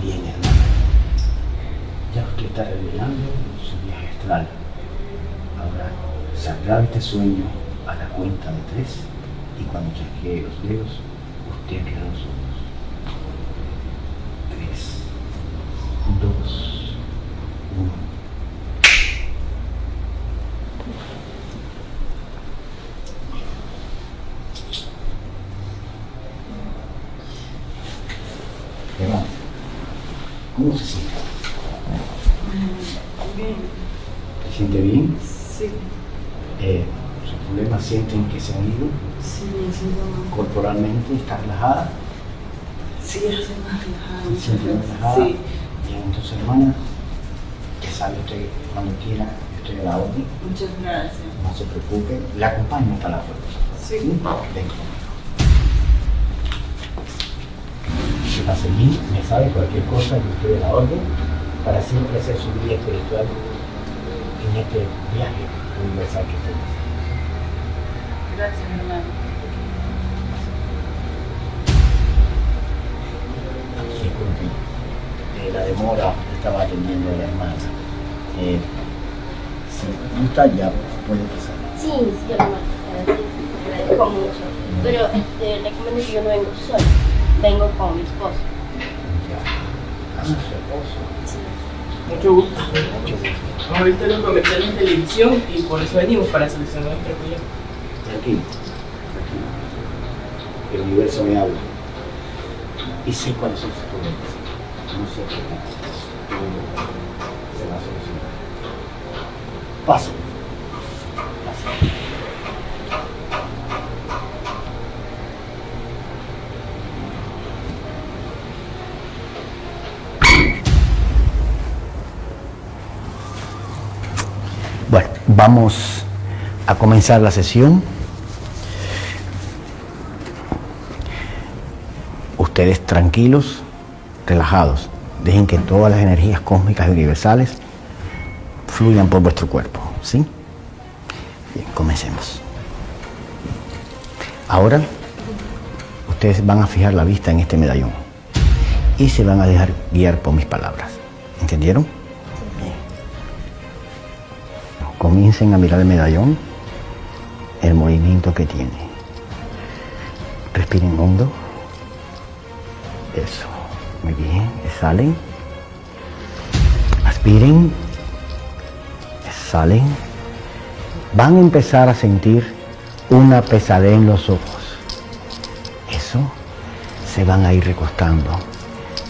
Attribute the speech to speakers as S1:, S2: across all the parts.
S1: Bien, hermano. Ya usted está revelando su viaje astral. Ahora saldrá de este sueño a la cuenta de 3 y cuando chasquee los dedos, usted cierra los ojos. 3, 2, 1. Hermano, ¿cómo se siente?
S2: Bien.
S1: ¿Se siente bien?
S2: Sí,
S1: ¿Sus problemas sienten que se han ido?
S2: sí, me siento más.
S1: Corporalmente, ¿está relajada?
S2: Sí, estoy más relajada.
S1: ¿Se siente más relajada?
S2: Sí,
S1: Bien, entonces, hermana, que sabe usted cuando quiera, usted le da orden,
S2: muchas gracias.
S1: no se preocupe, le acompaño hasta la puerta.
S2: Sí.
S1: Ven conmigo. Si va a seguir, me sabe cualquier cosa que usted le da orden para siempre hacer su vida espiritual en este viaje universal que usted hace.
S2: Gracias, hermano.
S1: Disculpe, la demora estaba atendiendo a la hermana. Si gusta, ya puede pasar.
S3: Sí, sí, hermano, te agradezco mucho. Pero le comento que yo no vengo sola, vengo con mi esposo.
S1: Ya. Ah, su esposo.
S3: Sí.
S2: Mucho gusto.
S1: Mucho gusto.
S2: Hemos visto los comerciales en televisión y por eso venimos para solucionar nuestro problema.
S1: Tranquilo, tranquilo. El universo me habla. Y sé cuáles son sus problemas. No se preocupe. Todo se va a solucionar. Pase. Pase. Bueno, vamos a comenzar la sesión. Ustedes tranquilos, relajados, dejen que todas las energías cósmicas y universales fluyan por vuestro cuerpo, ¿sí? Bien, comencemos. Ahora, ustedes van a fijar la vista en este medallón y se van a dejar guiar por mis palabras. ¿Entendieron? Bien. Comiencen a mirar el medallón, el movimiento que tiene. Respiren hondo. Eso, muy bien, exhalen, aspiren, exhalen, van a empezar a sentir una pesadez en los ojos, eso, se van a ir recostando,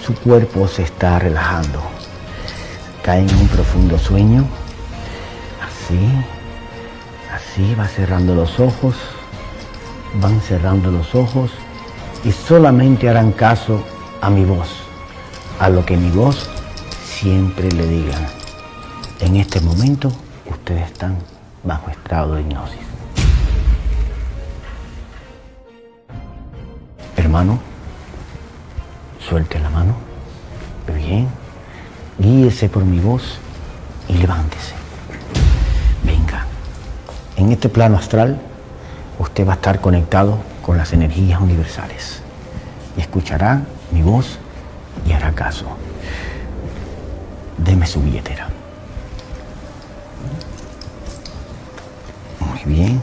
S1: su cuerpo se está relajando, caen en un profundo sueño, así, va cerrando los ojos, van cerrando los ojos y solamente harán caso a mi voz, a lo que mi voz siempre le diga. En este momento, ustedes están bajo estado de hipnosis. Hermano, suelte la mano. Bien. Guíese por mi voz y levántese. Venga. En este plano astral, usted va a estar conectado con las energías universales. Y escuchará mi voz y hará caso. Deme su billetera. Muy bien.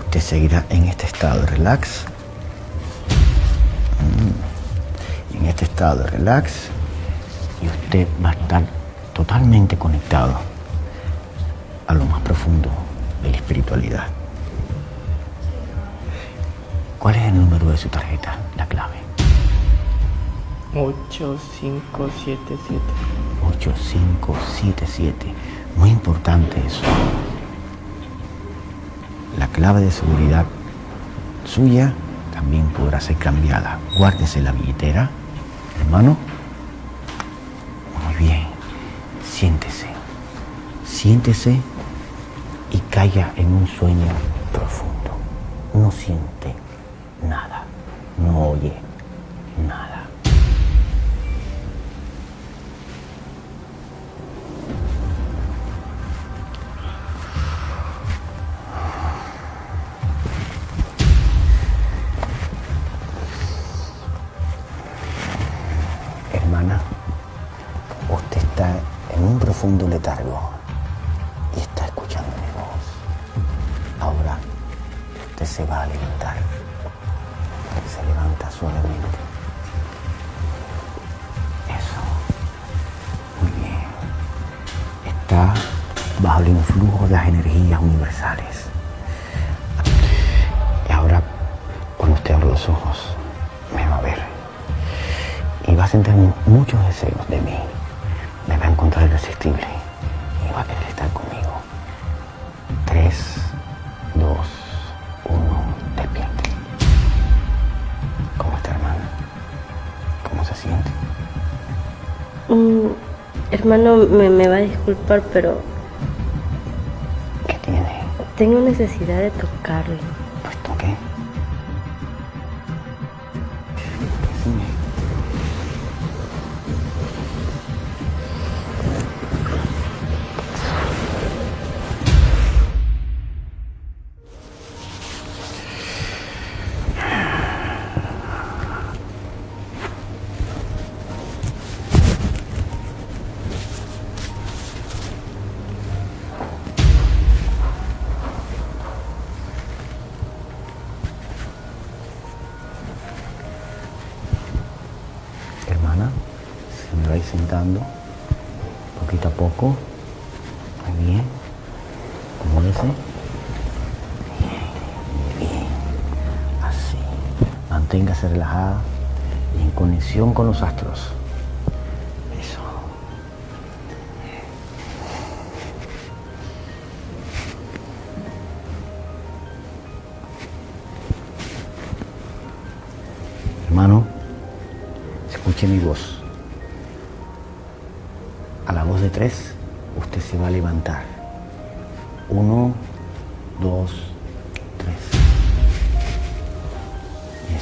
S1: Usted seguirá en este estado de relax. En este estado de relax. Y usted va a estar totalmente conectado a lo más profundo de la espiritualidad. ¿Cuál es el número de su tarjeta? La clave.
S2: 8577.
S1: 8577. Muy importante eso. La clave de seguridad suya también podrá ser cambiada. Guárdese la billetera, hermano. Muy bien. Siéntese. Siéntese y caiga en un sueño profundo. no siente nada, no oye nada. Hermana, usted está en un profundo letargo y está escuchando mi voz. Ahora usted se va a levantar. Se levanta suavemente. Eso. Muy bien. Está bajo el influjo de las energías universales. Y ahora, cuando usted abre los ojos, me va a ver. Y va a sentir muchos deseos de mí. Me va a encontrar irresistible. Y va a querer estar conmigo. 3, 2, 1, despierte. ¿Cómo está, hermana? ¿Cómo se siente?
S3: Hermano, me va a disculpar, pero
S1: ¿Qué tiene?
S3: tengo necesidad de tocarlo.
S1: Pues toqué. Hermana, se me va a ir sentando poquito a poco. Muy bien. Acomódese. Bien, bien. Así. Manténgase relajada y en conexión con los astros. Eso. Hermano, escuche mi voz. A la voz de 3, usted se va a levantar. 1, 2, 3.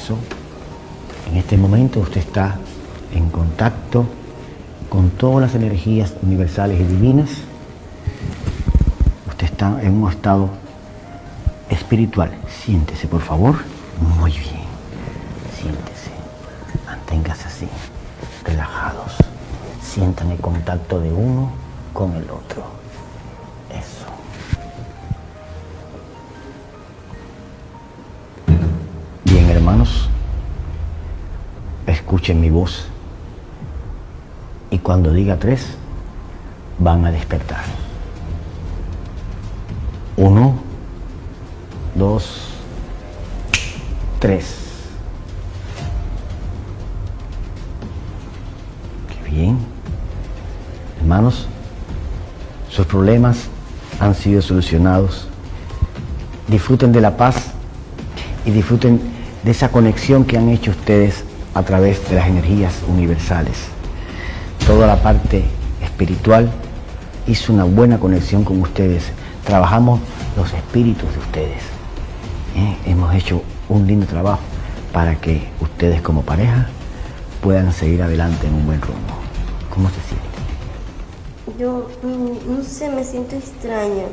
S1: Eso. En este momento usted está en contacto con todas las energías universales y divinas. Usted está en un estado espiritual. Siéntese, por favor. Muy bien. Siéntese. Manténgase así, relajados. Sientan el contacto de uno con el otro. Eso. Bien, hermanos, escuchen mi voz. Y cuando diga 3, van a despertar. 1, 2, 3. Qué bien. Hermanos, sus problemas han sido solucionados. Disfruten de la paz y disfruten de esa conexión que han hecho ustedes a través de las energías universales. Toda la parte espiritual hizo una buena conexión con ustedes. Trabajamos los espíritus de ustedes. Hemos hecho un lindo trabajo para que ustedes como pareja puedan seguir adelante en un buen rumbo. ¿Cómo se siente?
S3: Yo no sé, me siento extraña.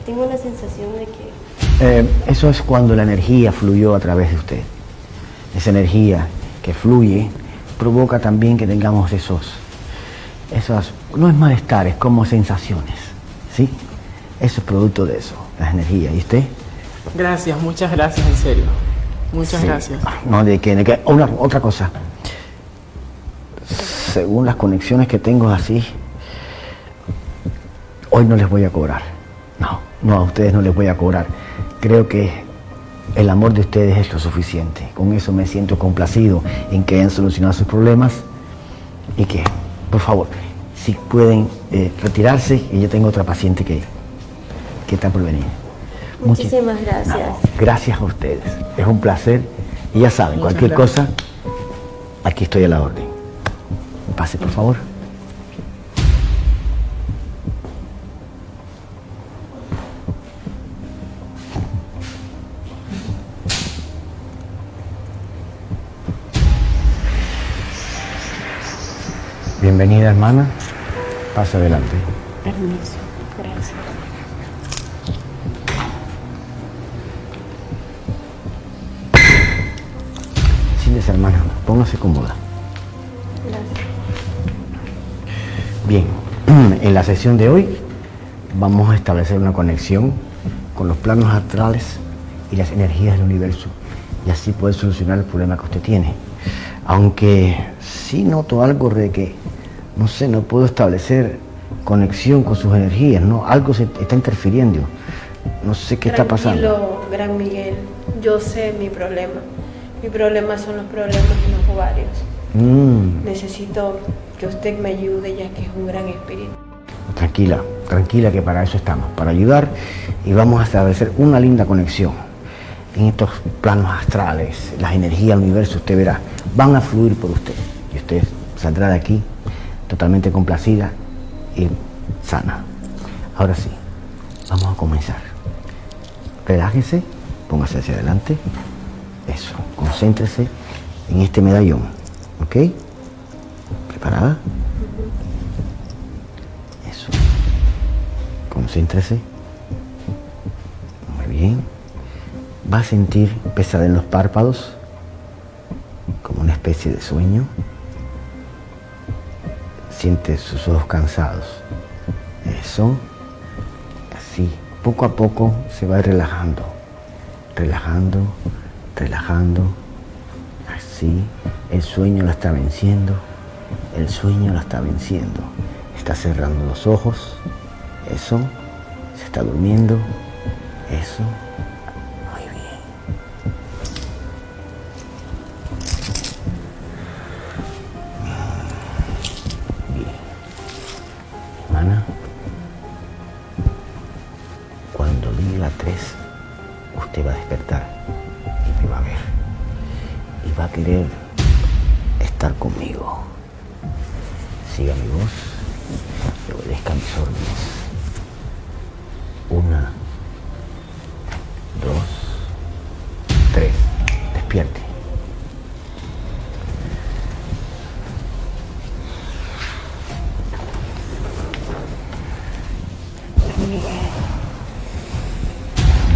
S3: Tengo la sensación de que...
S1: Eso es cuando la energía fluyó a través de usted. Esa energía que fluye provoca también que tengamos esos, no es malestar, es como sensaciones, ¿sí? Eso es producto de eso, las energías. ¿Y usted?
S2: Gracias, muchas gracias, en serio. Muchas
S1: Sí.
S2: gracias.
S1: No, de que otra cosa. Según las conexiones que tengo así, hoy no les voy a cobrar. No, a ustedes no les voy a cobrar. Creo que el amor de ustedes es lo suficiente. Con eso me siento complacido en que hayan solucionado sus problemas y que, por favor, si pueden retirarse, y yo tengo otra paciente que está por venir.
S3: Muchísimas gracias.
S1: No, gracias a ustedes. Es un placer. Y ya saben,
S2: Muchas
S1: cualquier
S2: gracias.
S1: cosa, aquí estoy a la orden. Pase, por favor. Bienvenida, hermana. Pasa adelante.
S3: Permiso, gracias.
S1: Siéntese, hermana. Póngase cómoda.
S3: Gracias.
S1: Bien, en la sesión de hoy vamos a establecer una conexión con los planos astrales y las energías del universo y así poder solucionar el problema que usted tiene. Aunque sí noto algo de que, no sé, no puedo establecer conexión con sus energías, ¿no? Algo se está interfiriendo. No sé qué está pasando.
S3: Tranquilo, Gran Miguel. Yo sé mi problema. Mi problema son los problemas en los ovarios. Necesito que usted me ayude ya que es un gran espíritu.
S1: Tranquila, tranquila, que para eso estamos, para ayudar, y vamos a establecer una linda conexión en estos planos astrales. Las energías del universo, usted verá, van a fluir por usted y usted saldrá de aquí totalmente complacida y sana. Ahora sí, vamos a comenzar. Relájese, póngase hacia adelante. Eso, concéntrese en este medallón, ¿ok? ¿Preparada? Eso. Concéntrese. Muy bien. Va a sentir pesadez en los párpados, como una especie de sueño. Siente sus ojos cansados. Eso. Así, poco a poco se va relajando. Relajando, relajando. Así, el sueño la está venciendo. El sueño la está venciendo. Está cerrando los ojos. Eso. Se está durmiendo. Eso. Muy bien. Bien. Hermana, cuando diga la 3, usted va a despertar y me va a ver. Y va a querer estar conmigo. Siga mi voz y obedezca mis órdenes. 1, 2, 3. Despierte.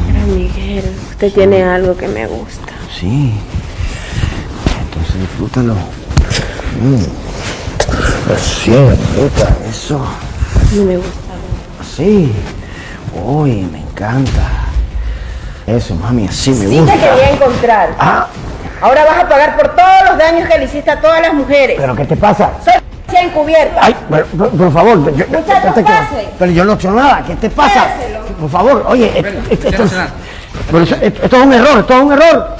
S3: Gran Miguel, usted tiene algo que me gusta.
S1: Sí. Entonces disfrútalo. Sí, disfruta eso.
S3: No me gusta.
S1: Sí. Uy, me encanta. Eso, mami, así me
S4: Sí
S1: gusta.
S4: te quería encontrar.
S1: Ah,
S4: Ahora vas a pagar por todos los daños que le hiciste a todas las mujeres.
S1: pero ¿qué te pasa?
S4: Soy policía encubierta.
S1: Ay, por favor.
S4: Muchachos, pase.
S1: Pero yo no he hecho nada. ¿Qué te pasa?
S4: Páselo.
S1: Por favor, oye, esto es un error, esto es un error.